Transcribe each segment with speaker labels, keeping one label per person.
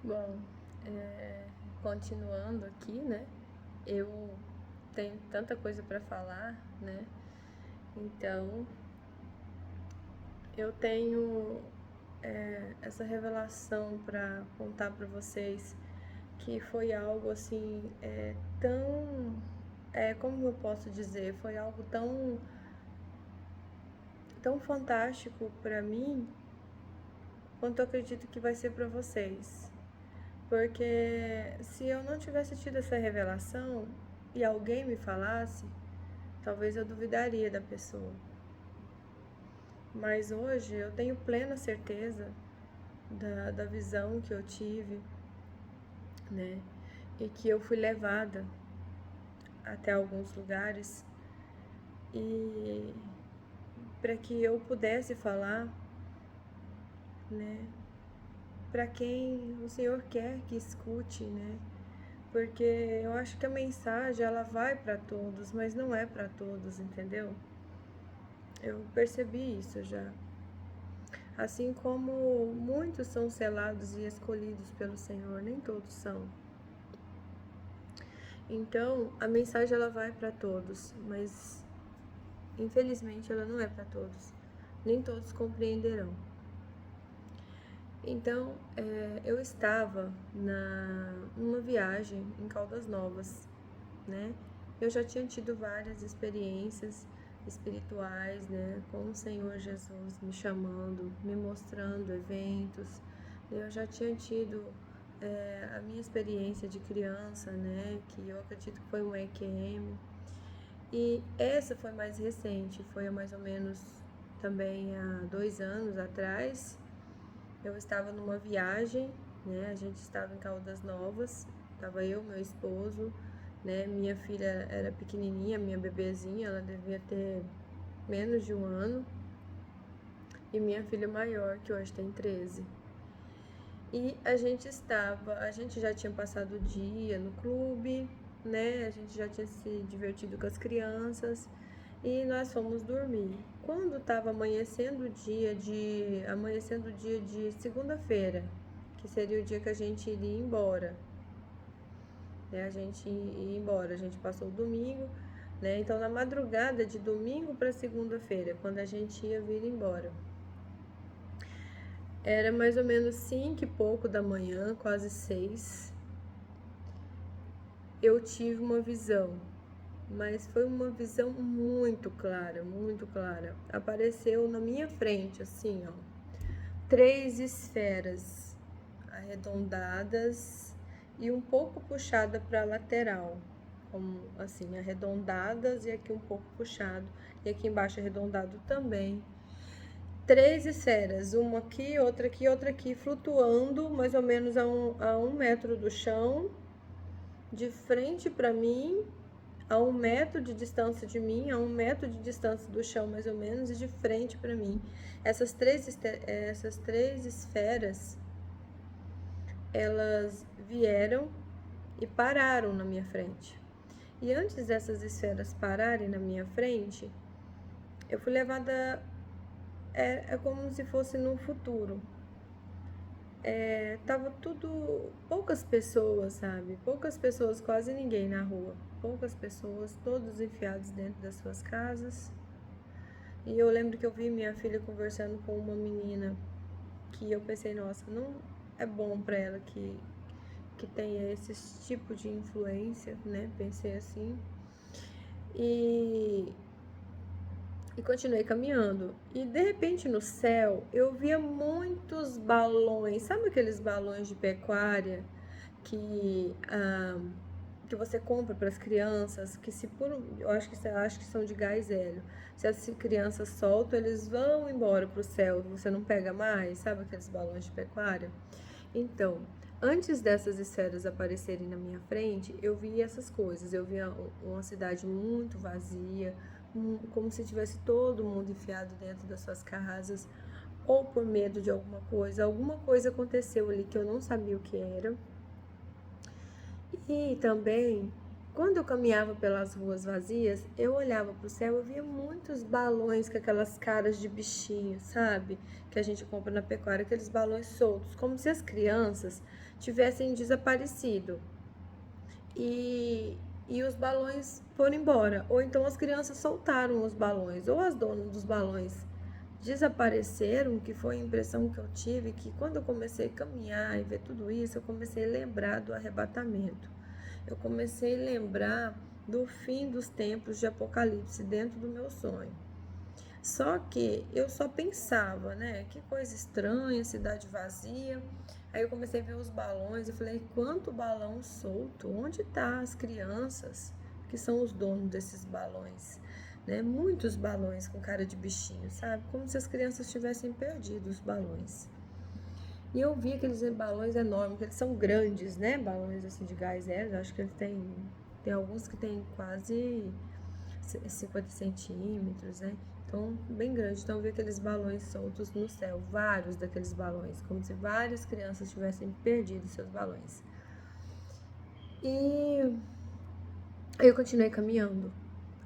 Speaker 1: Bom, continuando aqui, né? Eu tenho tanta coisa para falar, né? Então, eu tenho essa revelação para contar para vocês que foi algo assim como eu posso dizer, foi algo tão fantástico para mim quanto eu acredito que vai ser para vocês. Porque se eu não tivesse tido essa revelação e alguém me falasse, talvez eu duvidaria da pessoa. Mas hoje eu tenho plena certeza da visão que eu tive, né? E que eu fui levada até alguns lugares e para que eu pudesse falar, né? Para quem o Senhor quer que escute, né? Porque eu acho que a mensagem ela vai para todos, mas não é para todos, entendeu? Eu percebi isso já. Assim como muitos são selados e escolhidos pelo Senhor, nem todos são. Então, a mensagem ela vai para todos, mas infelizmente ela não é para todos. Nem todos compreenderão. Então, eu estava numa viagem em Caldas Novas, né? Eu já tinha tido várias experiências espirituais, né? Com o Senhor Jesus me chamando, me mostrando eventos. Eu já tinha tido a minha experiência de criança, né? Que eu acredito que foi um EQM. E essa foi mais recente, foi há mais ou menos também há 2 anos atrás. Eu estava numa viagem, né? A gente estava em Caldas Novas, estava eu, meu esposo, né? Minha filha era pequenininha, minha bebezinha, ela devia ter menos de 1 ano. E minha filha maior, que hoje tem 13. E a gente já tinha passado o dia no clube, né? A gente já tinha se divertido com as crianças e nós fomos dormir. Quando estava amanhecendo o dia de segunda-feira, que seria o dia que a gente iria embora, né? A gente ia embora, a gente passou o domingo, né? Então na madrugada de domingo para segunda-feira, quando a gente ia vir embora, era mais ou menos 5 e pouco da manhã, quase 6. Eu tive uma visão, mas foi uma visão muito clara, muito clara. Apareceu na minha frente, assim, ó, 3 esferas arredondadas e um pouco puxada para a lateral, como assim, arredondadas e aqui um pouco puxado, e aqui embaixo arredondado também. 3 esferas, uma aqui, outra aqui, flutuando mais ou menos a 1 metro do chão, de frente para mim, a 1 metro de distância de mim, a 1 metro de distância do chão mais ou menos, e de frente para mim. Essas três esferas, elas vieram e pararam na minha frente. E antes dessas esferas pararem na minha frente, eu fui levada, é como se fosse no futuro. Tava tudo, poucas pessoas, sabe? Poucas pessoas, quase ninguém na rua. Poucas pessoas, todos enfiados dentro das suas casas. E eu lembro que eu vi minha filha conversando com uma menina que eu pensei, nossa, não é bom pra ela que tenha esse tipo de influência, né? Pensei assim. E continuei caminhando. E de repente no céu eu via muitos balões, sabe aqueles balões de pecuária que você compra para as crianças, que se por eu acho que são de gás hélio. Se as crianças soltam, eles vão embora pro céu, você não pega mais, sabe aqueles balões de pecuária? Então, antes dessas esferas aparecerem na minha frente, eu vi essas coisas. Eu via uma cidade muito vazia, como se tivesse todo mundo enfiado dentro das suas casas, ou por medo de alguma coisa aconteceu ali que eu não sabia o que era. E também, quando eu caminhava pelas ruas vazias, eu olhava para o céu, eu via muitos balões com aquelas caras de bichinho, sabe? Que a gente compra na pecuária, aqueles balões soltos, como se as crianças tivessem desaparecido. E os balões foram embora. Ou então as crianças soltaram os balões, ou as donas dos balões desapareceram, que foi a impressão que eu tive, que quando eu comecei a caminhar e ver tudo isso, eu comecei a lembrar do arrebatamento. Eu comecei a lembrar do fim dos tempos de Apocalipse dentro do meu sonho. Só que eu só pensava, né? Que coisa estranha, cidade vazia. Aí eu comecei a ver os balões e falei, quanto balão solto? Onde tá as crianças que são os donos desses balões? Né? Muitos balões com cara de bichinho, sabe? Como se as crianças tivessem perdido os balões. E eu vi aqueles balões enormes, que eles são grandes, né? Balões assim de gás hélio, acho que eles tem alguns que tem quase 50 centímetros, né? Então, bem grande. Então, eu vi aqueles balões soltos no céu, vários daqueles balões, como se várias crianças tivessem perdido seus balões. E eu continuei caminhando.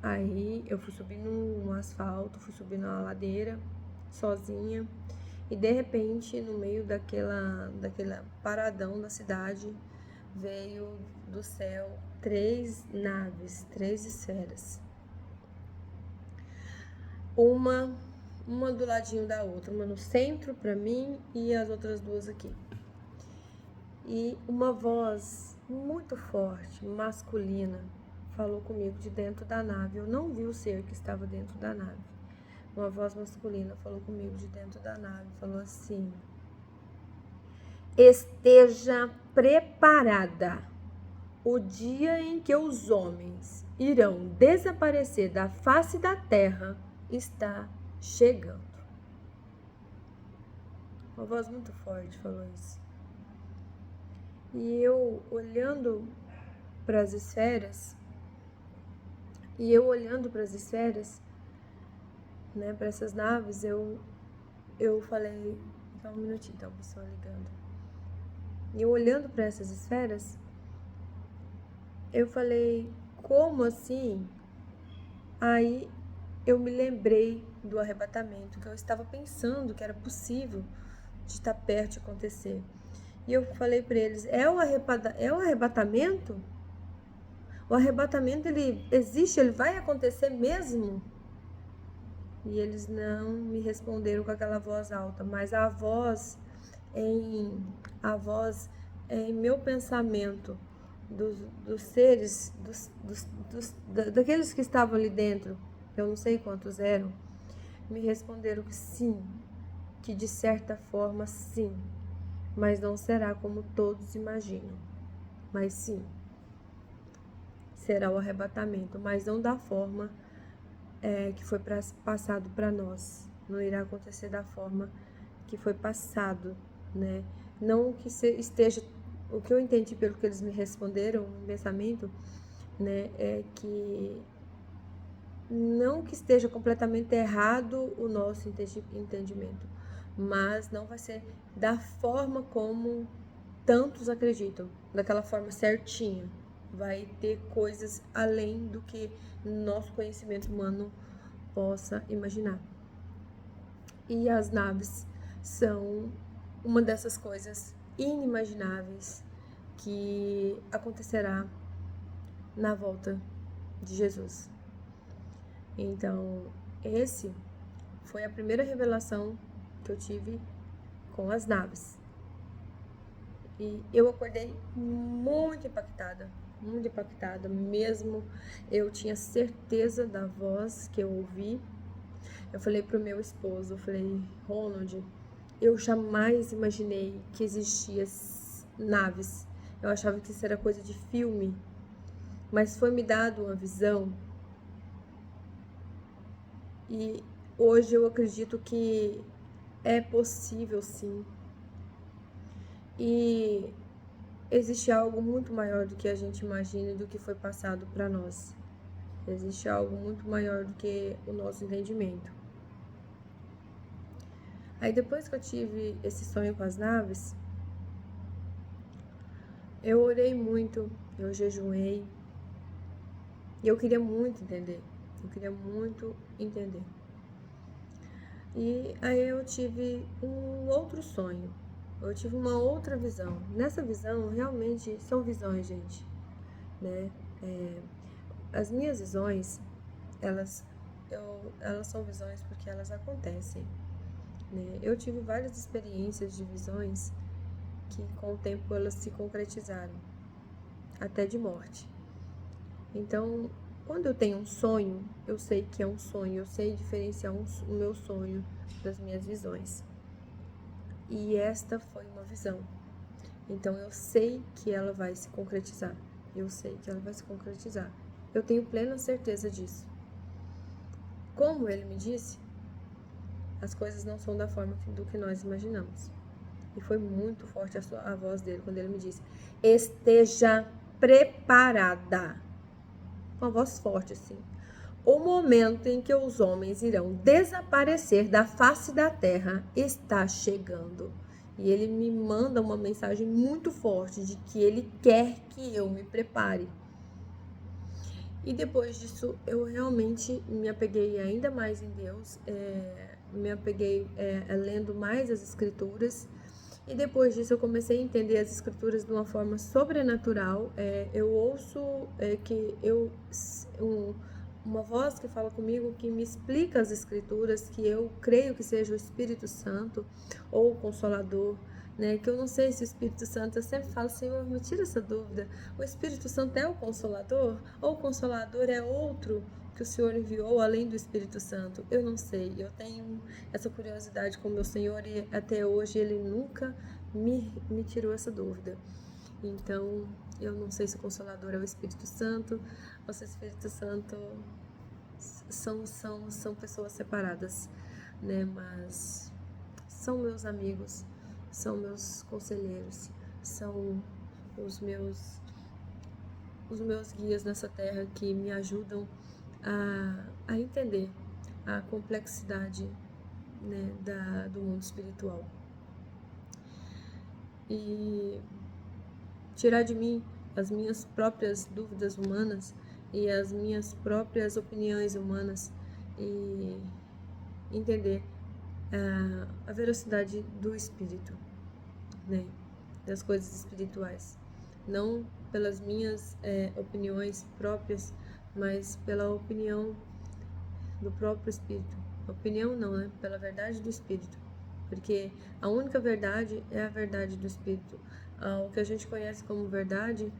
Speaker 1: Aí eu fui subindo um asfalto, fui subindo uma ladeira, sozinha. E de repente, no meio daquela paradão da cidade, veio do céu 3 naves, 3 esferas. Uma do ladinho da outra, uma no centro para mim e as outras duas aqui. E uma voz muito forte, masculina, falou comigo de dentro da nave. Eu não vi o ser que estava dentro da nave. Uma voz masculina falou comigo de dentro da nave, falou assim: esteja preparada. O dia em que os homens irão desaparecer da face da terra está chegando. Uma voz muito forte falou isso. E eu olhando para as esferas, né, para essas naves, eu falei, só um minutinho, tá, a pessoa ligando. E eu olhando para essas esferas, eu falei, como assim? Aí eu me lembrei do arrebatamento, que eu estava pensando que era possível de estar perto de acontecer. E eu falei para eles, é o arrebatamento? O arrebatamento, ele existe? Ele vai acontecer mesmo? E eles não me responderam com aquela voz alta, mas a voz em meu pensamento, dos seres, daqueles que estavam ali dentro, eu não sei quantos eram, me responderam que sim, que de certa forma sim, mas não será como todos imaginam. Mas sim, será o arrebatamento, mas não da forma que foi passado para nós. Não irá acontecer da forma que foi passado, né? Não que esteja... O que eu entendi pelo que eles me responderam no pensamento, né, é que não que esteja completamente errado o nosso entendimento, mas não vai ser da forma como tantos acreditam, daquela forma certinha. Vai ter coisas além do que nosso conhecimento humano possa imaginar. E as naves são uma dessas coisas inimagináveis que acontecerá na volta de Jesus. Então, esse foi a primeira revelação que eu tive com as naves. E eu acordei muito impactada mesmo. Eu tinha certeza da voz que eu ouvi. Eu falei pro meu esposo, eu falei, Ronald, eu jamais imaginei que existia naves. Eu achava que isso era coisa de filme, mas foi me dado uma visão. E hoje eu acredito que é possível, sim. E existe algo muito maior do que a gente imagina e do que foi passado para nós. Existe algo muito maior do que o nosso entendimento. Aí depois que eu tive esse sonho com as naves, eu orei muito, eu jejuei, E eu queria muito entender. E aí eu tive um outro sonho. Eu tive uma outra visão. Nessa visão, realmente, são visões, gente, né? As minhas visões, elas, elas são visões porque elas acontecem, né? Eu tive várias experiências de visões que com o tempo elas se concretizaram, até de morte. Então, quando eu tenho um sonho, eu sei que é um sonho, eu sei diferenciar o meu sonho das minhas visões. E esta foi uma visão. Então, eu sei que ela vai se concretizar. Eu tenho plena certeza disso. Como ele me disse, as coisas não são da forma do que nós imaginamos. E foi muito forte a voz dele quando ele me disse: esteja preparada. Uma voz forte assim. O momento em que os homens irão desaparecer da face da terra está chegando. E ele me manda uma mensagem muito forte de que ele quer que eu me prepare. E depois disso, eu realmente me apeguei ainda mais em Deus, me apeguei lendo mais as escrituras. E depois disso, eu comecei a entender as escrituras de uma forma sobrenatural. Eu ouço uma voz que fala comigo, que me explica as escrituras, que eu creio que seja o Espírito Santo ou o Consolador, né? Que eu não sei se o Espírito Santo, eu sempre falo, Senhor, me tira essa dúvida. O Espírito Santo é o Consolador? Ou o Consolador é outro que o Senhor enviou além do Espírito Santo? Eu não sei. Eu tenho essa curiosidade com o meu Senhor e até hoje ele nunca me tirou essa dúvida. Então, eu não sei se o Consolador é o Espírito Santo ou se o Espírito Santo são pessoas separadas, né? Mas são meus amigos, são meus conselheiros, são os meus guias nessa terra que me ajudam a entender a complexidade, né, do mundo espiritual. E tirar de mim as minhas próprias dúvidas humanas e as minhas próprias opiniões humanas e entender a veracidade do espírito, né, das coisas espirituais, não pelas minhas opiniões próprias, mas pela opinião do próprio espírito. Opinião não, né? Pela verdade do espírito, porque a única verdade é a verdade do espírito. O que a gente conhece como verdade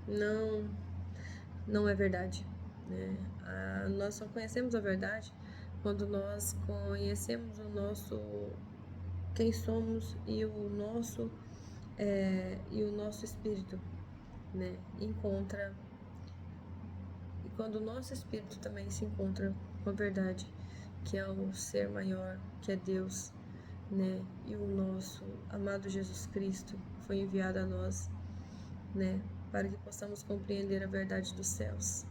Speaker 1: não é verdade, né? Nós só conhecemos a verdade quando nós conhecemos quem somos e o nosso espírito, né? Encontra, e quando o nosso espírito também se encontra com a verdade, que é o ser maior, que é Deus, né? E o nosso amado Jesus Cristo foi enviado a nós, né? Para que possamos compreender a verdade dos céus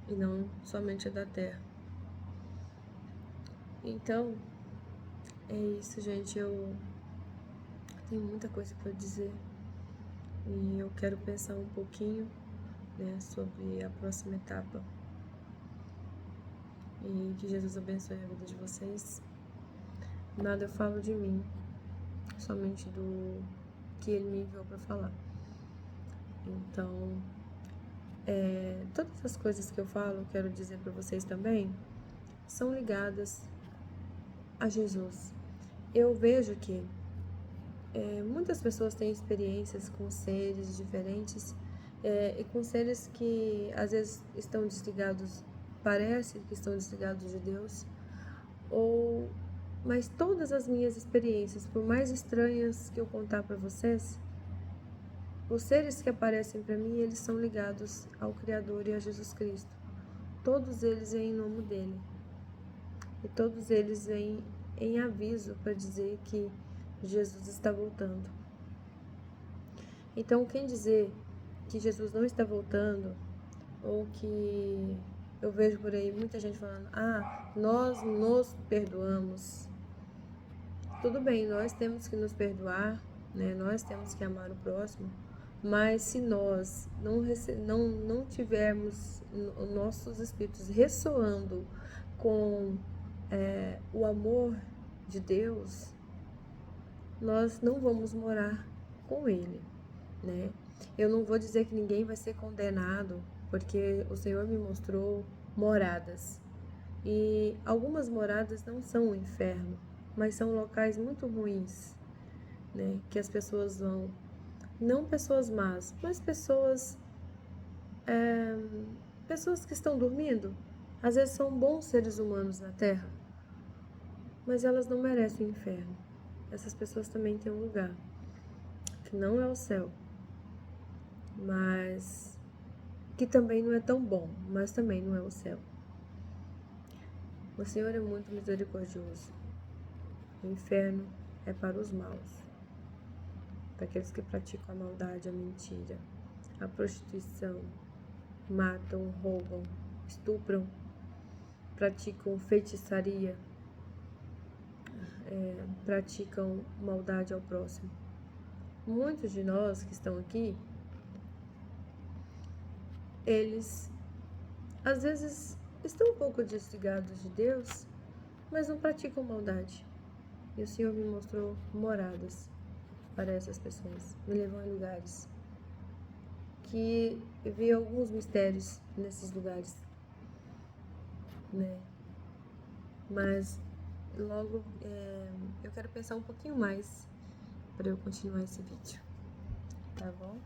Speaker 1: e não somente a da terra. Então, é isso, gente. Eu tenho muita coisa para dizer e eu quero pensar um pouquinho, né, sobre a próxima etapa. E que Jesus abençoe a vida de vocês. Nada eu falo de mim, somente do que Ele me enviou para falar. Então, todas as coisas que eu falo, quero dizer para vocês também, são ligadas a Jesus. Eu vejo que muitas pessoas têm experiências com seres diferentes e com seres que às vezes estão desligados, parece que estão desligados de Deus, mas todas as minhas experiências, por mais estranhas que eu contar para vocês, os seres que aparecem para mim, eles são ligados ao Criador e a Jesus Cristo. Todos eles vêm em nome dele. E todos eles vêm em aviso para dizer que Jesus está voltando. Então, quem dizer que Jesus não está voltando, ou que eu vejo por aí muita gente falando, nós nos perdoamos. Tudo bem, nós temos que nos perdoar, né? Nós temos que amar o próximo, Mas se nós não tivermos nossos espíritos ressoando com o amor de Deus, nós não vamos morar com Ele, né? Eu não vou dizer que ninguém vai ser condenado, porque o Senhor me mostrou moradas. E algumas moradas não são o inferno, mas são locais muito ruins, né? Que as pessoas vão. Não pessoas más, mas pessoas que estão dormindo. Às vezes são bons seres humanos na Terra, mas elas não merecem o inferno. Essas pessoas também têm um lugar, que não é o céu, mas que também não é tão bom, mas também não é o céu. O Senhor é muito misericordioso. O inferno é para os maus, para aqueles que praticam a maldade, a mentira, a prostituição, matam, roubam, estupram, praticam feitiçaria, praticam maldade ao próximo. Muitos de nós que estão aqui, eles às vezes estão um pouco desligados de Deus, mas não praticam maldade. E o Senhor me mostrou moradas para essas pessoas, me levou em lugares que eu vi alguns mistérios nesses lugares, né? Mas logo eu quero pensar um pouquinho mais para eu continuar esse vídeo, tá bom?